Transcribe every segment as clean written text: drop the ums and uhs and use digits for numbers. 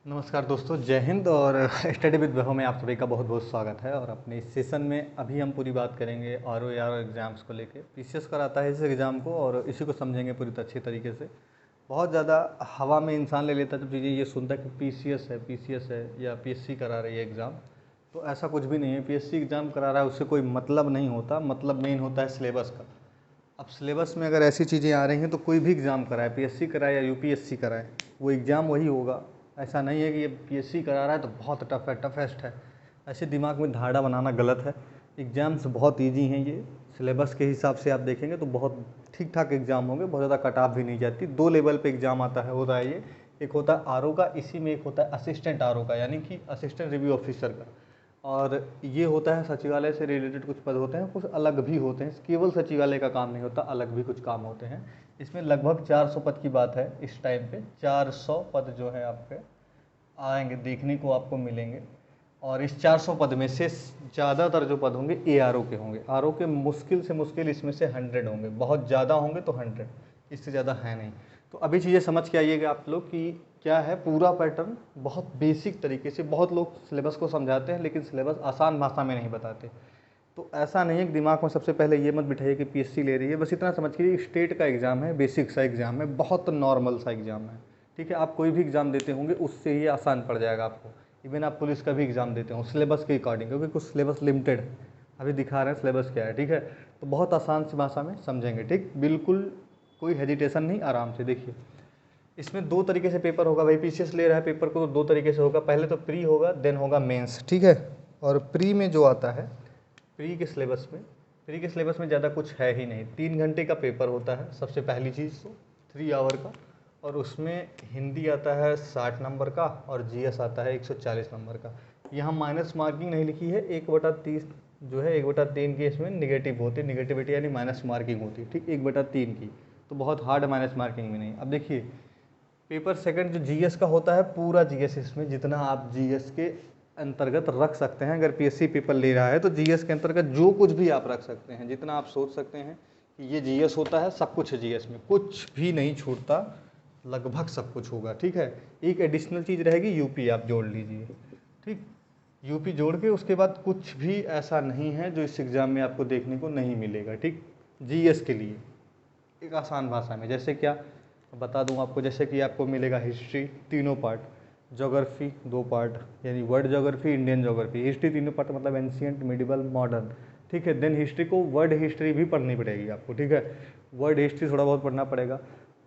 नमस्कार दोस्तों, जय हिंद। और स्टडी विद वैभव में आप सभी का बहुत बहुत स्वागत है। और अपने इस सेशन में अभी हम पूरी बात करेंगे ROAR एग्ज़ाम्स को लेके। पीसीएस कराता है इस एग्ज़ाम को और इसी को समझेंगे पूरी अच्छी तरीके से। बहुत ज़्यादा हवा में इंसान ले लेता है जब चीज़ें ये सुनता है कि पीसीएस है या पीएससी करा रही है एग्ज़ाम। तो ऐसा कुछ भी नहीं है। पीएससी एग्ज़ाम करा रहा है उससे कोई मतलब नहीं होता। मतलब मेन होता है सिलेबस का। अब सिलेबस में अगर ऐसी चीज़ें आ रही हैं तो कोई भी एग्ज़ाम कराए, पीएससी कराए या यूपीएससी कराए, वो एग्ज़ाम वही होगा। ऐसा नहीं है कि ये पीएससी करा रहा है तो बहुत टफ है, टफेस्ट है। ऐसे दिमाग में धारणा बनाना गलत है। एग्ज़ाम्स बहुत इजी हैं। ये सिलेबस के हिसाब से आप देखेंगे तो बहुत ठीक ठाक एग्ज़ाम होंगे, बहुत ज़्यादा कट ऑफ भी नहीं जाती। दो लेवल पे एग्ज़ाम होता है ये। एक होता है आरओ का, इसी में एक होता है असिस्टेंट आरओ का, यानी कि असिस्टेंट रिव्यू ऑफिसर का। और ये होता है सचिवालय से रिलेटेड कुछ पद होते हैं, कुछ अलग भी होते हैं। केवल सचिवालय का काम नहीं होता, अलग भी कुछ काम होते हैं। इसमें लगभग 400 पद की बात है इस टाइम पे। 400 पद जो है आपके आएंगे, देखने को आपको मिलेंगे। और इस 400 पद में से ज़्यादातर जो पद होंगे एआरओ के होंगे। आरओ के मुश्किल से मुश्किल इसमें से 100 होंगे, बहुत ज़्यादा होंगे तो 100, इससे ज़्यादा है नहीं। तो अभी चीज़ें समझ के आइएगा आप लोग कि क्या है पूरा पैटर्न। बहुत बेसिक तरीके से बहुत लोग सिलेबस को समझाते हैं, लेकिन सिलेबस आसान भाषा में नहीं बताते। तो ऐसा नहीं है कि दिमाग में सबसे पहले ये मत बिठाइए कि पीएससी ले रही है। बस इतना समझ के स्टेट का एग्ज़ाम है, बेसिक सा एग्ज़ाम है, बहुत नॉर्मल सा एग्ज़ाम है। ठीक है, आप कोई भी एग्ज़ाम देते होंगे उससे ही आसान पड़ जाएगा आपको। इवन आप पुलिस का भी एग्ज़ाम देते हो सिलेबस के अकॉर्डिंग, क्योंकि कुछ सिलेबस लिमिटेड है। अभी दिखा रहे हैं सिलेबस क्या है। ठीक है, तो बहुत आसान सी भाषा में समझेंगे। ठीक, बिल्कुल कोई हेजिटेशन नहीं, आराम से देखिए। इसमें दो तरीके से पेपर होगा। भाई पीसीएस ले रहा है पेपर को तो दो तरीके से होगा। पहले तो प्री होगा, देन होगा मेंस। ठीक है, और प्री में जो आता है, प्री के सिलेबस में ज़्यादा कुछ है ही नहीं। 3 घंटे का पेपर होता है सबसे पहली चीज़ तो, 3 आवर का। और उसमें हिंदी आता है 60 नंबर का और जीएस आता है 140 नंबर का। यहाँ माइनस मार्किंग नहीं लिखी है। 1/30 जो है, 1/3 की इसमें निगेटिव होती है। निगेटिविटी यानी माइनस मार्किंग होती है। ठीक, 1/3 की तो बहुत हार्ड माइनस मार्किंग भी नहीं। अब देखिए पेपर सेकंड जो जीएस का होता है, पूरा जीएस, इसमें जितना आप जीएस के अंतर्गत रख सकते हैं। अगर पीएससी पेपर ले रहा है तो जीएस के अंतर्गत जो कुछ भी आप रख सकते हैं, जितना आप सोच सकते हैं कि ये जीएस होता है, सब कुछ है जीएस में, कुछ भी नहीं छूटता, लगभग सब कुछ होगा। ठीक है, एक एडिशनल चीज़ रहेगी, यूपी आप जोड़ लीजिए। ठीक, यूपी जोड़ के उसके बाद कुछ भी ऐसा नहीं है जो इस एग्ज़ाम में आपको देखने को नहीं मिलेगा। ठीक, जीएस के लिए एक आसान भाषा में, जैसे क्या बता दूं आपको, जैसे कि आपको मिलेगा हिस्ट्री 3 पार्ट, ज्योग्राफी 2 पार्ट, यानी world geography, Indian geography. History 3 part मतलब एंशियंट, मिडिवल, मॉडर्न। ठीक है, देन हिस्ट्री को वर्ल्ड हिस्ट्री भी पढ़नी पड़ेगी आपको। ठीक है, वर्ल्ड हिस्ट्री थोड़ा बहुत पढ़ना पड़ेगा।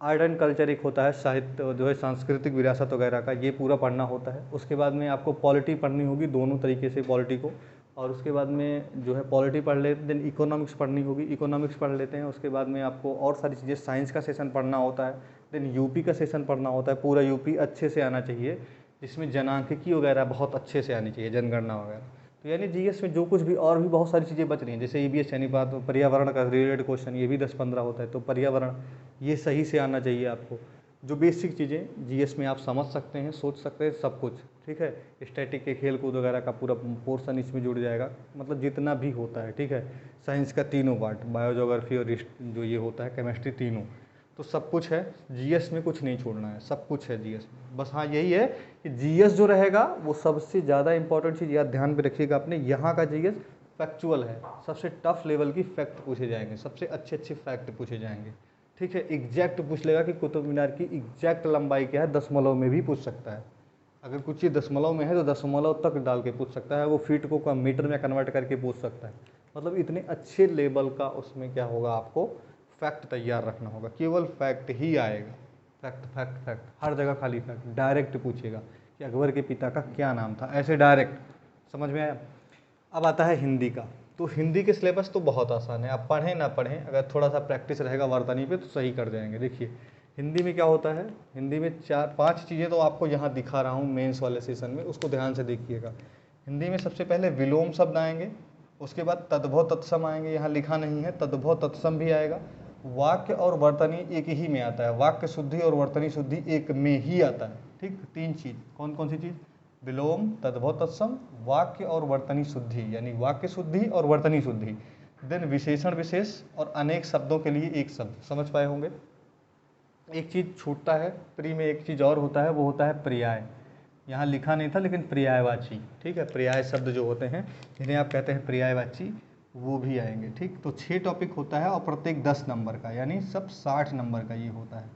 आर्ट एंड कल्चर एक होता है, साहित्य जो है सांस्कृतिक विरासत वगैरह का, ये पूरा पढ़ना होता है। उसके बाद में आपको पॉलिटी पढ़नी होगी, दोनों तरीके से पॉलिटी को। और उसके बाद में जो है पॉलिटी पढ़ लेते, देन इकोनॉमिक्स पढ़नी होगी, इकोनॉमिक्स पढ़ लेते हैं। उसके बाद में आपको और सारी चीज़ें, साइंस का सेशन पढ़ना होता है, देन यूपी का सेशन पढ़ना होता है। पूरा यूपी अच्छे से आना चाहिए, जिसमें जनांकिकी वगैरह बहुत अच्छे से आनी चाहिए, जनगणना वगैरह। तो यानी जीएस में जो कुछ भी और भी बहुत सारी चीज़ें बच रही हैं, जैसे ईवीएस यानी बात पर्यावरण का रिलेटेड क्वेश्चन, ये भी 10-15 होता है। तो पर्यावरण ये सही से आना चाहिए आपको। जो बेसिक चीज़ें जीएस में आप समझ सकते हैं, सोच सकते हैं, सब कुछ। ठीक है, स्टैटिक के खेल कूद वगैरह का पूरा पोर्शन इसमें जुड़ जाएगा, मतलब जितना भी होता है। ठीक है, साइंस का 3 पार्ट, बायोजोग्राफी और जो ये होता है केमिस्ट्री, तीनों, तो सब कुछ है। जीएस में कुछ नहीं छोड़ना है, सब कुछ है जीएस में। बस हाँ यही है कि जीएस जो रहेगा वो सबसे ज़्यादा इंपॉर्टेंट चीज़ याद ध्यान पे रखिएगा अपने, यहाँ का जीएस फैक्चुअल है। सबसे टफ लेवल की फैक्ट पूछे जाएंगे, सबसे अच्छे अच्छे फैक्ट पूछे जाएंगे। ठीक है, एग्जैक्ट पूछ लेगा कि कुतुब मीनार की एग्जैक्ट लंबाई क्या है, दशमलव में भी पूछ सकता है। अगर कुछ चीज़ दशमलव में है तो दशमलव तक डाल के पूछ सकता है। वो फीट को मीटर में कन्वर्ट करके पूछ सकता है। मतलब इतने अच्छे लेवल का उसमें क्या होगा, आपको फैक्ट तैयार रखना होगा। केवल फैक्ट ही आएगा, फैक्ट फैक्ट फैक्ट, हर जगह खाली फैक्ट। डायरेक्ट पूछेगा कि अकबर के पिता का क्या नाम था, ऐसे डायरेक्ट। समझ में आया। अब आता है हिंदी का। तो हिंदी के सिलेबस तो बहुत आसान है, आप पढ़ें ना पढ़ें, अगर थोड़ा सा प्रैक्टिस रहेगा वर्तनी पे तो सही कर जाएंगे। देखिए हिंदी में क्या होता है, हिंदी में 4-5 चीज़ें तो आपको यहाँ दिखा रहा हूँ मेंस वाले सेशन में, उसको ध्यान से देखिएगा। हिंदी में सबसे पहले विलोम शब्द आएंगे, उसके बाद तद्भव तत्सम आएंगे, यहाँ लिखा नहीं है, तद्भव तत्सम भी आएगा। वाक्य और वर्तनी एक ही में आता है, वाक्य शुद्धि और वर्तनी शुद्धि एक में ही आता है। ठीक, 3 चीज़, कौन कौन सी चीज़, विलोम, तद्भव तत्सम, वाक्य और वर्तनी शुद्धि, यानी वाक्य शुद्धि और वर्तनी शुद्धि। देन विशेषण विशेष और अनेक शब्दों के लिए एक शब्द, समझ पाए होंगे। एक चीज़ छूटता है प्री में, एक चीज़ और होता है, वो होता है पर्याय। यहाँ लिखा नहीं था लेकिन पर्यायवाची, ठीक है, पर्याय शब्द जो होते हैं जिन्हें आप कहते हैं पर्यायवाची, वो भी आएंगे। ठीक, तो 6 टॉपिक होता है और प्रत्येक 10 नंबर का, यानी सब 60 नंबर का ये होता है।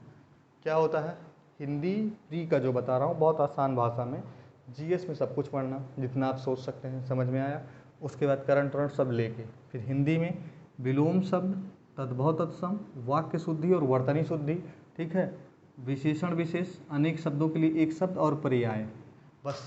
क्या होता है? हिंदी प्री का जो बता रहा हूँ बहुत आसान भाषा में, जीएस में सब कुछ पढ़ना जितना आप सोच सकते हैं, समझ में आया। उसके बाद करंट वरंट सब लेके, फिर हिंदी में विलोम शब्द, तद्भव तत्सम, वाक्य शुद्धि और वर्तनी शुद्धि, ठीक है, विशेषण विशेष, अनेक शब्दों के लिए एक शब्द और पर्याय, बस।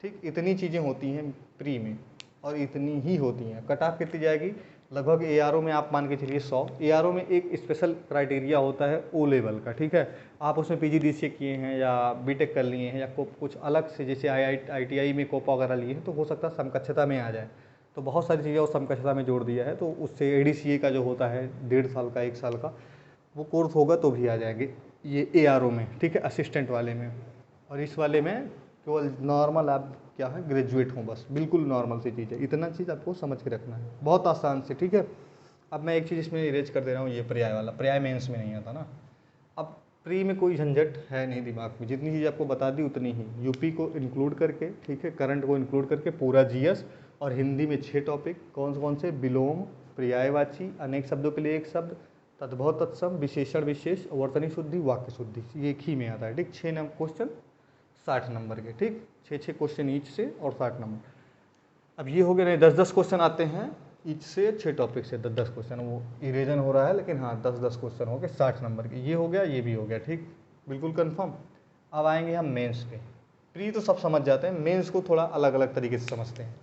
ठीक, इतनी चीज़ें होती हैं प्री में और इतनी ही होती हैं। कट ऑफ कितनी जाएगी? लगभग एआरओ में आप मान के चलिए 100। एआरओ में एक स्पेशल क्राइटेरिया होता है ओ लेवल का, ठीक है। आप उसमें पीजीडीसीए किए हैं या बीटेक कर लिए हैं या कुछ अलग से, जैसे आईटीआई में कोपा वगैरह लिए हैं, तो हो सकता है समकक्षता में आ जाए। तो बहुत सारी चीज़ें उस समकक्षता में जोड़ दिया है, तो उससे एडीसीए का जो होता है 1.5 साल का 1 साल का वो कोर्स होगा तो भी आ जाएंगे ये एआरओ में, ठीक है, असिस्टेंट वाले में। और इस वाले में केवल नॉर्मल आप क्या है, ग्रेजुएट हों, बस बिल्कुल नॉर्मल सी चीज़ है। इतना चीज़ आपको समझ के रखना है, बहुत आसान से, ठीक है। अब मैं एक चीज़ इसमें इरेज कर दे रहा हूँ, ये पर्याय वाला, पर्याय मेंस में नहीं आता ना। अब प्री में कोई झंझट है नहीं दिमाग में, जितनी चीज़ आपको बता दी उतनी ही, यूपी को इंक्लूड करके, ठीक है, करंट को इंक्लूड करके पूरा जीएस, और हिंदी में 6 टॉपिक, कौन से? विलोम, पर्यायवाची, अनेक शब्दों के लिए एक शब्द, तद्भव तत्सम, विशेषण विशेष, वर्तनी शुद्धि, वाक्य शुद्धि, ये एक ही में आता है। ठीक, 6 क्वेश्चन 60 नंबर के, ठीक, 6 क्वेश्चन ईच से और 60 नंबर। अब ये हो गया, नहीं 10 क्वेश्चन आते हैं ईच से, 6 टॉपिक से 10 क्वेश्चन, वो इरेजन हो रहा है लेकिन हाँ 10 क्वेश्चन हो गए 60 नंबर के। ये हो गया, ये भी हो गया, ठीक, बिल्कुल कंफर्म। अब आएंगे हम मेंस पे। प्री तो सब समझ जाते हैं, मेंस को थोड़ा अलग अलग तरीके से समझते हैं।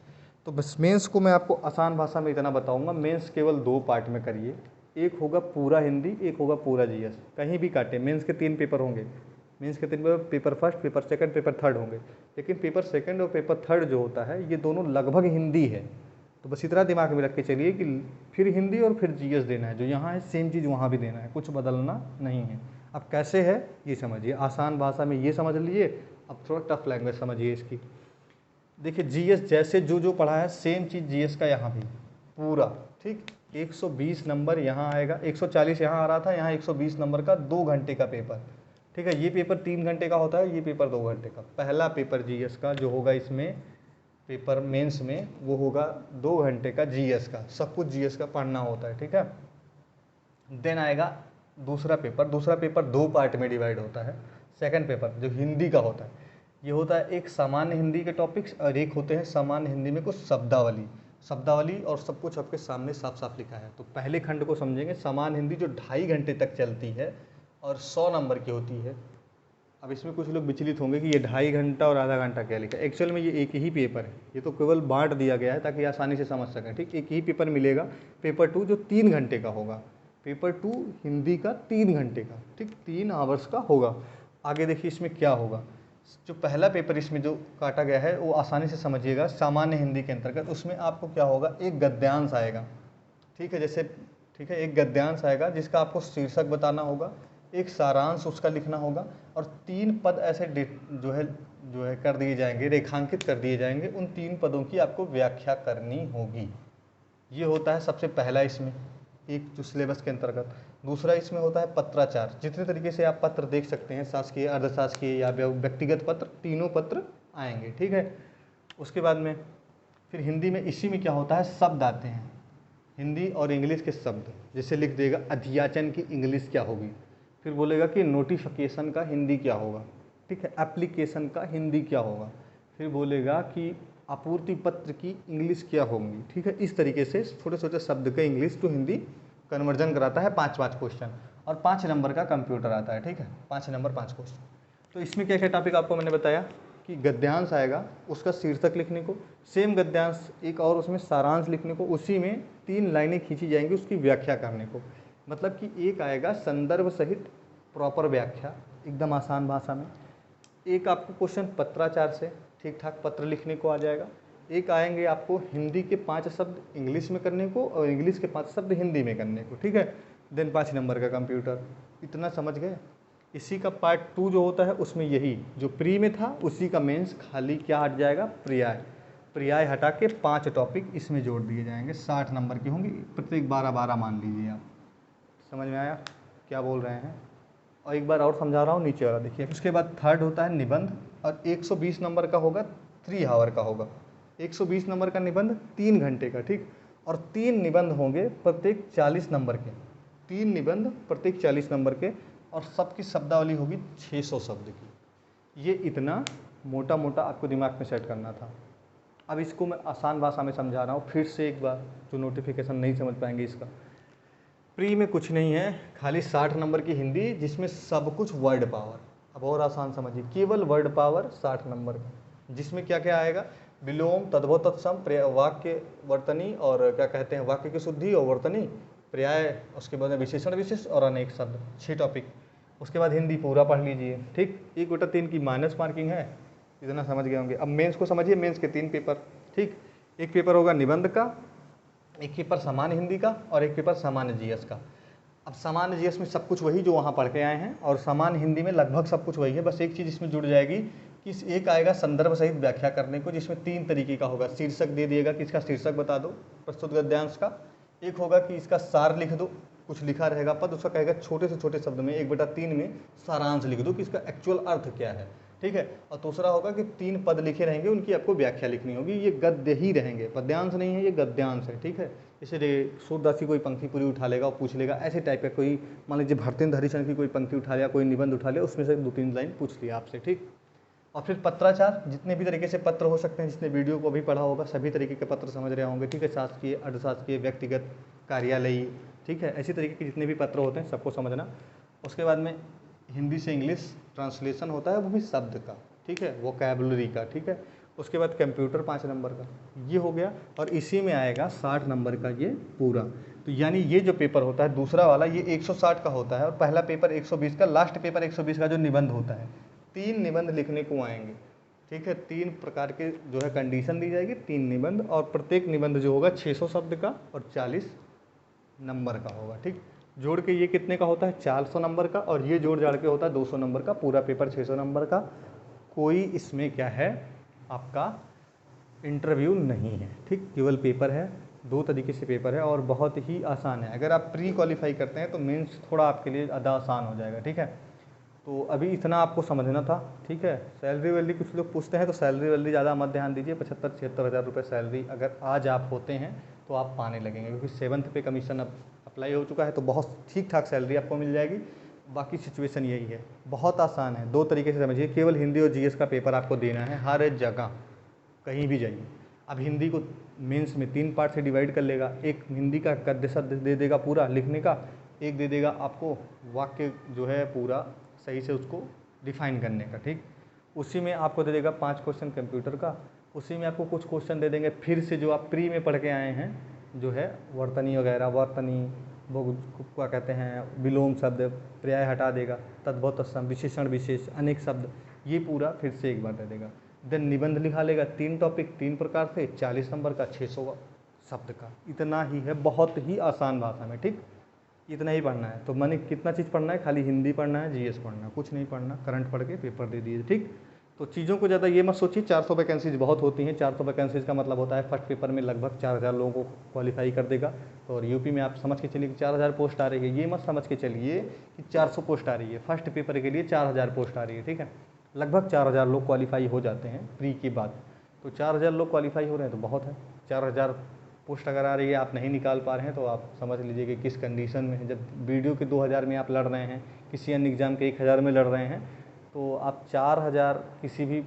तो बस मेंस को मैं आपको आसान भाषा में इतना बताऊंगा, मेंस केवल 2 पार्ट में करिए, एक होगा पूरा हिंदी, एक होगा पूरा जीएस। कहीं भी काटे, मेंस के 3 पेपर होंगे, मेंस के 3 paper, paper first, paper second, paper third होंगे। लेकिन पेपर सेकंड और पेपर थर्ड जो होता है, ये दोनों लगभग हिंदी है। तो बस इतना दिमाग में रख के चलिए कि फिर हिंदी और फिर जीएस देना है, जो यहाँ है सेम चीज़ वहाँ भी देना है, कुछ बदलना नहीं है। अब कैसे है ये समझिए, आसान भाषा में ये समझ लीजिए। अब थोड़ा टफ लैंग्वेज समझिए इसकी। देखिए जीएस जैसे जो पढ़ा है सेम चीज़ जीएस का यहाँ भी पूरा, ठीक। 120 नंबर यहाँ आएगा, 140 यहाँ आ रहा था, यहाँ 120 नंबर का 2 घंटे का पेपर, ठीक है। ये पेपर 3 घंटे का होता है, ये पेपर 2 घंटे का। पहला पेपर जीएस का जो होगा इसमें पेपर मेंस में, वो होगा 2 घंटे का जीएस का, सब कुछ जीएस का पढ़ना होता है, ठीक है। देन आएगा दूसरा पेपर 2 पार्ट में डिवाइड होता है। सेकंड पेपर जो हिंदी का होता है, ये होता है एक सामान्य हिंदी के टॉपिक्स और एक होते हैं सामान्य हिंदी में कुछ शब्दावली और सब कुछ आपके सामने साफ साफ लिखा है। तो पहले खंड को समझेंगे, सामान्य हिंदी जो 2.5 घंटे तक चलती है और 100 नंबर की होती है। अब इसमें कुछ लोग विचलित होंगे कि ये 2.5 घंटा और आधा घंटा क्या लिखा है। एक्चुअल में ये एक ही पेपर है, ये तो केवल बांट दिया गया है ताकि आसानी से समझ सकें, ठीक। एक ही पेपर मिलेगा, पेपर 2 जो 3 घंटे का होगा, पेपर 2 हिंदी का 3 घंटे का, ठीक, 3 आवर्स का होगा। आगे देखिए इसमें क्या होगा। जो पहला पेपर इसमें जो काटा गया है वो आसानी से समझिएगा, सामान्य हिंदी के अंतर्गत उसमें आपको क्या होगा, एक गद्यांश आएगा, ठीक है, जैसे, ठीक है, एक गद्यांश आएगा जिसका आपको शीर्षक बताना होगा, एक सारांश उसका लिखना होगा, और 3 पद ऐसे जो है कर दिए जाएंगे, रेखांकित कर दिए जाएंगे, उन 3 पदों की आपको व्याख्या करनी होगी। ये होता है सबसे पहला इसमें एक जो सिलेबस के अंतर्गत। दूसरा इसमें होता है पत्राचार, जितने तरीके से आप पत्र देख सकते हैं, शासकीय, अर्धशासकीय या व्यक्तिगत पत्र, तीनों पत्र आएंगे, ठीक है। उसके बाद में फिर हिंदी में इसी में क्या होता है, शब्द आते हैं, हिंदी और इंग्लिश के शब्द। जैसे लिख देगा अध्याचन की इंग्लिश क्या होगी, फिर बोलेगा कि नोटिफिकेशन का हिंदी क्या होगा, ठीक है, एप्लीकेशन का हिंदी क्या होगा, फिर बोलेगा कि आपूर्ति पत्र की इंग्लिश क्या होंगी, ठीक है। इस तरीके से छोटे छोटे शब्द का इंग्लिश टू हिंदी कन्वर्जन कराता है, 5 क्वेश्चन, और 5 नंबर का कंप्यूटर आता है, ठीक है, 5 नंबर 5 क्वेश्चन। तो इसमें क्या क्या टॉपिक आपको मैंने बताया कि गद्यांश आएगा, उसका शीर्षक लिखने को, सेम गद्यांश एक और उसमें सारांश लिखने को, उसी में 3 लाइनें खींची जाएंगी उसकी व्याख्या करने को। मतलब कि एक आएगा संदर्भ सहित प्रॉपर व्याख्या एकदम आसान भाषा में, एक आपको क्वेश्चन पत्राचार से ठीक ठाक पत्र लिखने को आ जाएगा, एक आएंगे आपको हिंदी के 5 शब्द इंग्लिश में करने को और इंग्लिश के 5 शब्द हिंदी में करने को, ठीक है। देन 5 नंबर का कंप्यूटर। इतना समझ गए। इसी का पार्ट 2 जो होता है उसमें यही जो प्री में था उसी का मेंस खाली क्या हट जाएगा, पर्याय हटा के 5 टॉपिक इसमें जोड़ दिए जाएंगे, 60 नंबर की होंगी, प्रत्येक 12 मान लीजिए आप। समझ में आया क्या बोल रहे हैं? और एक बार और समझा रहा हूँ, नीचे वाला देखिए। उसके बाद थर्ड होता है निबंध और 120 नंबर का होगा 3 आवर का होगा। 120 नंबर का निबंध 3 घंटे का, ठीक। और 3 निबंध होंगे प्रत्येक 40 नंबर के, 3 निबंध प्रत्येक 40 नंबर के, और सबकी शब्दावली होगी 600 शब्द की। ये इतना मोटा मोटा आपको दिमाग में सेट करना था। अब इसको मैं आसान भाषा में समझा रहा हूँ फिर से एक बार, जो नोटिफिकेशन नहीं समझ पाएंगे इसका। प्री में कुछ नहीं है, खाली 60 नंबर की हिंदी जिसमें सब कुछ वर्ड पावर। अब और आसान समझिए, केवल वर्ड पावर 60 नंबर का, जिसमें क्या क्या आएगा, विलोम, तद्भव, तत्सम, वाक्य, वर्तनी, और क्या कहते हैं वाक्य की शुद्धि और वर्तनी, पर्याय, उसके बाद विशेषण विशेष और अनेक शब्द, 6 टॉपिक। उसके बाद हिंदी पूरा पढ़ लीजिए, ठीक। 1/3 की माइनस मार्किंग है, इतना समझ गए होंगे। अब मेंस को समझिए, मेंस के 3 पेपर, ठीक। एक पेपर होगा निबंध का, एक पेपर सामान्य हिंदी का, और एक पेपर सामान्य जीएस का। अब सामान्य जीएस में सब कुछ वही जो वहाँ पढ़ के आए हैं, और सामान्य हिंदी में लगभग सब कुछ वही है, बस एक चीज़ इसमें जुड़ जाएगी कि एक आएगा संदर्भ सहित व्याख्या करने को, जिसमें 3 तरीके का होगा। शीर्षक दे दिएगा कि इसका शीर्षक बता दो प्रस्तुत गद्यांश का। एक होगा कि इसका सार लिख दो, कुछ लिखा रहेगा पद, उसका कहेगा छोटे से छोटे शब्द में 1/3 में सारांश लिख दो कि इसका एक्चुअल अर्थ क्या है, ठीक है। और दूसरा होगा कि 3 पद लिखे रहेंगे, उनकी आपको व्याख्या लिखनी होगी। ये गद्य ही रहेंगे, पद्यांश नहीं है, ये गद्यांश है, ठीक है। इसलिए सूरदास की कोई पंक्ति पूरी उठा लेगा और पूछ लेगा, ऐसे टाइप का कोई, मान लीजिए भारतेंद्र हरिचंद की कोई पंक्ति उठा लिया, कोई निबंध उठा लिया, उसमें से 2-3 लाइन पूछ लिया आपसे, ठीक। और फिर पत्राचार, जितने भी तरीके से पत्र हो सकते हैं, जिसने वीडियो को भी पढ़ा होगा सभी तरीके के पत्र समझ रहे होंगे, ठीक है। शासकीय, अर्धशासकीय, व्यक्तिगत, कार्यालयी, ठीक है। ऐसी तरीके के जितने भी पत्र होते हैं सबको समझना। उसके बाद में हिंदी से इंग्लिश ट्रांसलेशन होता है, वो भी शब्द का, ठीक है, वोकैबुलरी का, ठीक है। उसके बाद कंप्यूटर 5 नंबर का, ये हो गया। और इसी में आएगा 60 नंबर का ये पूरा। तो यानी ये जो पेपर होता है दूसरा वाला, ये 160 का होता है, और पहला पेपर 120 का, लास्ट पेपर 120 का जो निबंध होता है। 3 निबंध लिखने को आएंगे, ठीक है। 3 प्रकार के जो है कंडीशन दी जाएगी, 3 निबंध, और प्रत्येक निबंध जो होगा 600 शब्द का और 40 नंबर का होगा, ठीक। जोड़ के ये कितने का होता है, 400 नंबर का, और ये जोड़ जाड़ के होता है 200 नंबर का। पूरा पेपर 600 नंबर का। कोई इसमें क्या है आपका इंटरव्यू नहीं है, ठीक। केवल पेपर है, 2 तरीके से पेपर है, और बहुत ही आसान है। अगर आप प्री क्वालिफाई करते हैं तो मेंस थोड़ा आपके लिए ज़्यादा आसान हो जाएगा, ठीक है। तो अभी इतना आपको समझना था, ठीक है। सैलरी वैलरी कुछ लोग पूछते हैं, तो सैलरी वैलरी ज़्यादा मत ध्यान दीजिए। 75-76 हज़ार रुपये सैलरी अगर आज आप होते हैं तो आप पाने लगेंगे, क्योंकि 7th पे कमीशन अब अप्लाई हो चुका है, तो बहुत ठीक ठाक सैलरी आपको मिल जाएगी। बाकी सिचुएशन यही है, बहुत आसान है। 2 तरीके से समझिए, केवल हिंदी और जीएस का पेपर आपको देना है हर जगह, कहीं भी जाइए। अब हिंदी को मेंस में 3 पार्ट से डिवाइड कर लेगा। एक हिंदी का गद्य शब्द दे देगा पूरा लिखने का, एक दे देगा आपको वाक्य जो है पूरा सही से उसको डिफाइन करने का, ठीक। उसी में आपको दे देगा 5 क्वेश्चन कंप्यूटर का। उसी में आपको कुछ क्वेश्चन दे देंगे फिर से जो आप प्री में पढ़ के आए हैं, जो है वर्तनी वगैरह, वर्तनी, वो क्या कहते हैं विलोम शब्द, पर्याय हटा देगा, तद्भव, तत्सम, विशेषण विशेष, अनेक शब्द, ये पूरा फिर से एक बार दे देगा। देन निबंध लिखा लेगा, 3 टॉपिक 3 प्रकार से, 40 नंबर का, 600 शब्द का। इतना ही है, बहुत ही आसान भाषा में, ठीक। इतना ही पढ़ना है। तो मैंने कितना चीज़ पढ़ना है, खाली हिंदी पढ़ना है, जीएस पढ़ना है, कुछ नहीं पढ़ना। करंट पढ़ के पेपर दे दिए, ठीक। तो चीज़ों को ज़्यादा ये मत सोचिए। 400 वैकेंसीज बहुत होती हैं। 400 वैकेंसीज का मतलब होता है फर्स्ट पेपर में लगभग 4000 लोगों को क्वालिफाई कर देगा। तो और यूपी में आप समझ के चलिए कि 4000 पोस्ट आ रही है, ये मत समझ के चलिए कि 400 पोस्ट आ रही है। फर्स्ट पेपर के लिए 4000 पोस्ट आ रही है, ठीक है। लगभग 4000 लोग क्वालिफाई हो जाते हैं प्री के बाद। तो 4000 लोग क्वालिफाई हो रहे हैं तो बहुत है। 4000 पोस्ट अगर आ रही है, आप नहीं निकाल पा रहे हैं, तो आप समझ लीजिए कि किस कंडीशन में है। जब वीडियो के 2000 में आप लड़ रहे हैं, किसी अन्य एग्ज़ाम के 1000 में लड़ रहे हैं, तो आप 4000 किसी भी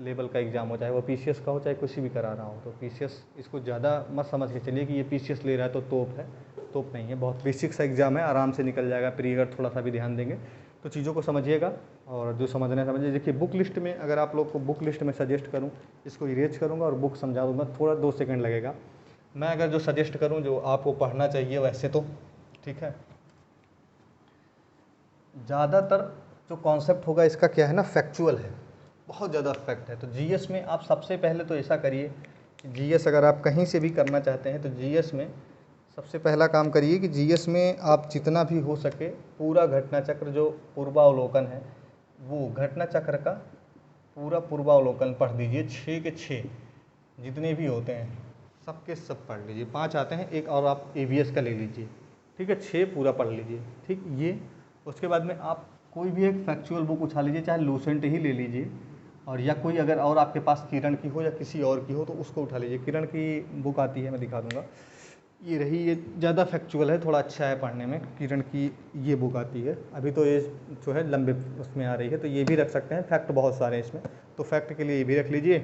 लेवल का एग्ज़ाम हो, चाहे वो पीसीएस का हो, चाहे किसी भी करा रहा हो, तो पीसीएस इसको ज़्यादा मत समझ के चलिए कि ये पीसीएस ले रहा है तो तोप है। तोप नहीं है, बहुत बेसिक सा एग्ज़ाम है, आराम से निकल जाएगा प्री अगर थोड़ा सा भी ध्यान देंगे तो। चीज़ों को समझिएगा, और जो समझना है समझिए। देखिए बुक लिस्ट में, अगर आप लोग को बुक लिस्ट में सजेस्ट करूँ, इसको इरेज करूँगा और बुक समझा दूँगा, थोड़ा 2 सेकंड लगेगा। मैं अगर जो सजेस्ट करूं जो आपको पढ़ना चाहिए वैसे तो, ठीक है, ज़्यादातर जो कॉन्सेप्ट होगा इसका क्या है ना, फैक्चुअल है, बहुत ज़्यादा फैक्ट है। तो जीएस में आप सबसे पहले तो ऐसा करिए कि जीएस अगर आप कहीं से भी करना चाहते हैं तो जीएस में सबसे पहला काम करिए कि जीएस में आप जितना भी हो सके पूरा घटना चक्र, जो पूर्वावलोकन है, वो घटना चक्र का पूरा पूर्वावलोकन पढ़ दीजिए। 6 के 6 जितने भी होते हैं सबके सब पढ़ लीजिए। 5 आते हैं, एक और आप एवीएस का ले लीजिए, ठीक है। 6 पूरा पढ़ लीजिए, ठीक। ये उसके बाद में आप कोई भी एक फैक्चुअल बुक उठा लीजिए, चाहे लूसेंट ही ले लीजिए, और या कोई अगर और आपके पास किरण की हो या किसी और की हो तो उसको उठा लीजिए। किरण की बुक आती है, मैं दिखा दूंगा, ये रही, ये ज़्यादा फैक्चुअल है, थोड़ा अच्छा है पढ़ने में। किरण की ये बुक आती है, अभी तो ये जो है लंबे उसमें आ रही है, तो ये भी रख सकते हैं, फैक्ट बहुत सारे हैं इसमें, तो फैक्ट के लिए ये भी रख लीजिए।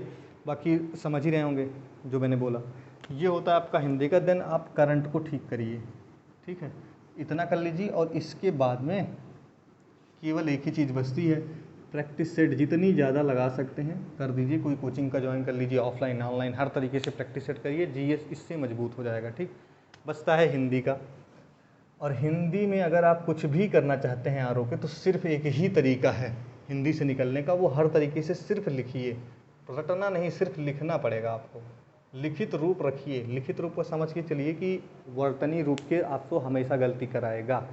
बाकी समझ ही रहे होंगे जो मैंने बोला। ये होता है आपका हिंदी का। देन आप करंट को ठीक करिए, ठीक है, इतना कर लीजिए। और इसके बाद में केवल एक ही चीज़ बचती है, प्रैक्टिस सेट जितनी ज़्यादा लगा सकते हैं कर दीजिए। कोई कोचिंग का ज्वाइन कर लीजिए, ऑफलाइन ऑनलाइन हर तरीके से प्रैक्टिस सेट करिए, जीएस इससे मजबूत हो जाएगा। ठीक, बचता है हिंदी का। और हिंदी में अगर आप कुछ भी करना चाहते हैं आर के, तो सिर्फ एक ही तरीका है हिंदी से निकलने का, वो हर तरीके से सिर्फ लिखिए, रटना नहीं, सिर्फ लिखना पड़ेगा आपको। लिखित रूप रखिए, लिखित रूप को समझ के चलिए कि वर्तनी रूप के आपको हमेशा गलती कराएगा।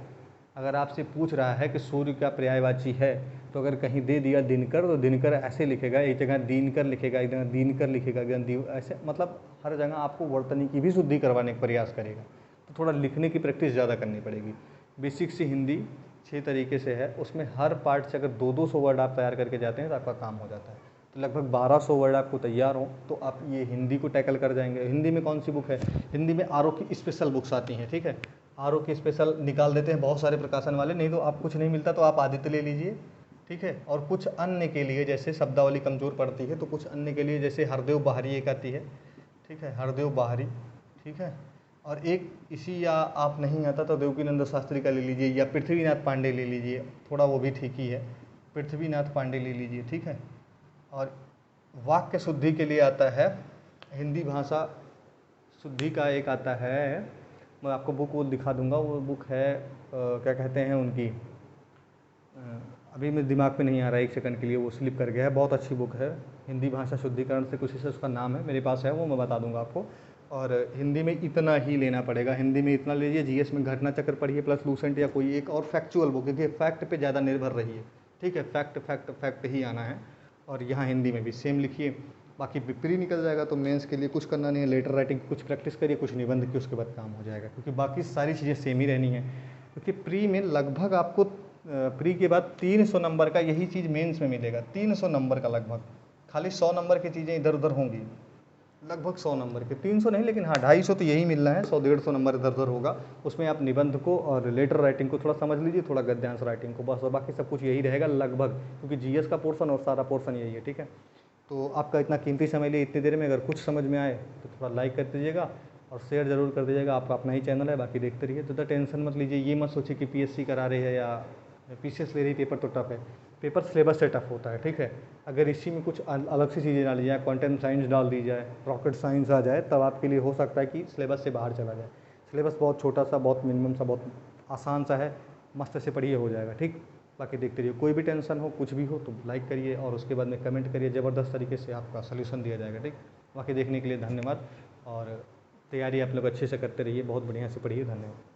अगर आपसे पूछ रहा है कि सूर्य का पर्यायवाची है, तो अगर कहीं दे दिया दिनकर, तो दिनकर ऐसे लिखेगा, एक जगह दिनकर लिखेगा, एक जगह दिनकर लिखेगा, एक जगह ऐसे, मतलब हर जगह आपको वर्तनी की भी शुद्धि करवाने का प्रयास करेगा। तो थोड़ा लिखने की प्रैक्टिस ज़्यादा करनी पड़ेगी। बेसिक सी हिंदी 6 तरीके से है, उसमें हर पार्ट से अगर 200-200 वर्ड आप तैयार करके जाते हैं तो आपका काम हो जाता है। तो लगभग 1200 वर्ड आपको तैयार हो तो आप ये हिंदी को टैकल कर जाएंगे। हिंदी में कौन सी बुक है? हिंदी में आर की स्पेशल बुक्स आती हैं, ठीक है, आर की स्पेशल निकाल देते हैं बहुत सारे प्रकाशन वाले, नहीं तो आप कुछ नहीं मिलता तो आप आदित्य ले लीजिए, ठीक है। और कुछ अन्य के लिए जैसे शब्दावली कमज़ोर पड़ती है, तो कुछ अन्य के लिए जैसे हरदेव बाहरी एक आती है, ठीक है, हरदेव बाहरी, ठीक है। और एक इसी, या आप नहीं आता तो देवकीनंद शास्त्री का ले लीजिए, या पृथ्वीनाथ पांडे ले लीजिए, थोड़ा वो भी ठीक ही है, पृथ्वीनाथ पांडे ले लीजिए, ठीक है। और वाक्य शुद्धि के लिए आता है हिंदी भाषा शुद्धि का एक आता है, मैं आपको बुक वो दिखा दूंगा, वो बुक है क्या कहते हैं उनकी, अभी मेरे दिमाग में नहीं आ रहा है, एक सेकंड के लिए वो स्लिप कर गया है। बहुत अच्छी बुक है, हिंदी भाषा शुद्धिकरण से कुछ ऐसा उसका नाम है, मेरे पास है वो, मैं बता दूंगा आपको। और हिंदी में इतना ही लेना पड़ेगा, हिंदी में इतना लीजिए। जीएस में घटना चक्र पढ़िए प्लस लूसेंट या कोई एक और फैक्चुअल बुक, क्योंकि फैक्ट पे ज़्यादा निर्भर रहिए, ठीक है, फैक्ट फैक्ट फैक्ट ही आना है। और यहाँ हिंदी में भी सेम लिखिए। बाकी प्री निकल जाएगा तो मेंस के लिए कुछ करना नहीं है, लेटर राइटिंग कुछ प्रैक्टिस करिए, कुछ निबंध की, उसके बाद काम हो जाएगा, क्योंकि बाकी सारी चीज़ें सेम ही रहनी है। क्योंकि प्री में लगभग आपको प्री के बाद 300 नंबर का यही चीज़ मेंस में मिलेगा, 300 नंबर का लगभग, खाली 100 नंबर की चीज़ें इधर उधर होंगी, लगभग 100 नंबर के, 300 नहीं लेकिन हाँ 250 तो यही मिलना है, 100-150 नंबर इधर उधर होगा। उसमें आप निबंध को और लेटर राइटिंग को थोड़ा समझ लीजिए, थोड़ा गद्यांश राइटिंग को, बस, और बाकी सब कुछ यही रहेगा लगभग, क्योंकि जीएस का पोर्शन और सारा पोर्शन यही है, ठीक है। तो आपका इतना कीमती समय लिए इतनी देर में अगर कुछ समझ में आए तो थोड़ा लाइक कर दीजिएगा और शेयर ज़रूर कर दीजिएगा। आपका अपना ही चैनल है, बाकी देखते रहिए। तो टेंशन मत लीजिए, ये मत सोचिए कि पीएससी करा रही है या पीसीएस ले रही, पेपर तो टफ है, पेपर सिलेबस से टफ होता है, ठीक है। अगर इसी में कुछ अलग सी चीज़ें डाली जाए, कंटेंट साइंस डाल दी जाए, रॉकेट साइंस आ जाए, तब आपके लिए हो सकता है कि सिलेबस से बाहर चला जाए। सिलेबस बहुत छोटा सा, बहुत मिनिमम सा, बहुत आसान सा है, मस्त से पढ़िए, हो जाएगा, ठीक। बाकी देखते रहिए, कोई भी टेंशन हो, कुछ भी हो तो लाइक करिए और उसके बाद में कमेंट करिए, ज़बरदस्त तरीके से आपका सलूशन दिया जाएगा, ठीक। बाकी देखने के लिए धन्यवाद, और तैयारी आप लोग अच्छे से करते रहिए, बहुत बढ़िया से पढ़िए, धन्यवाद।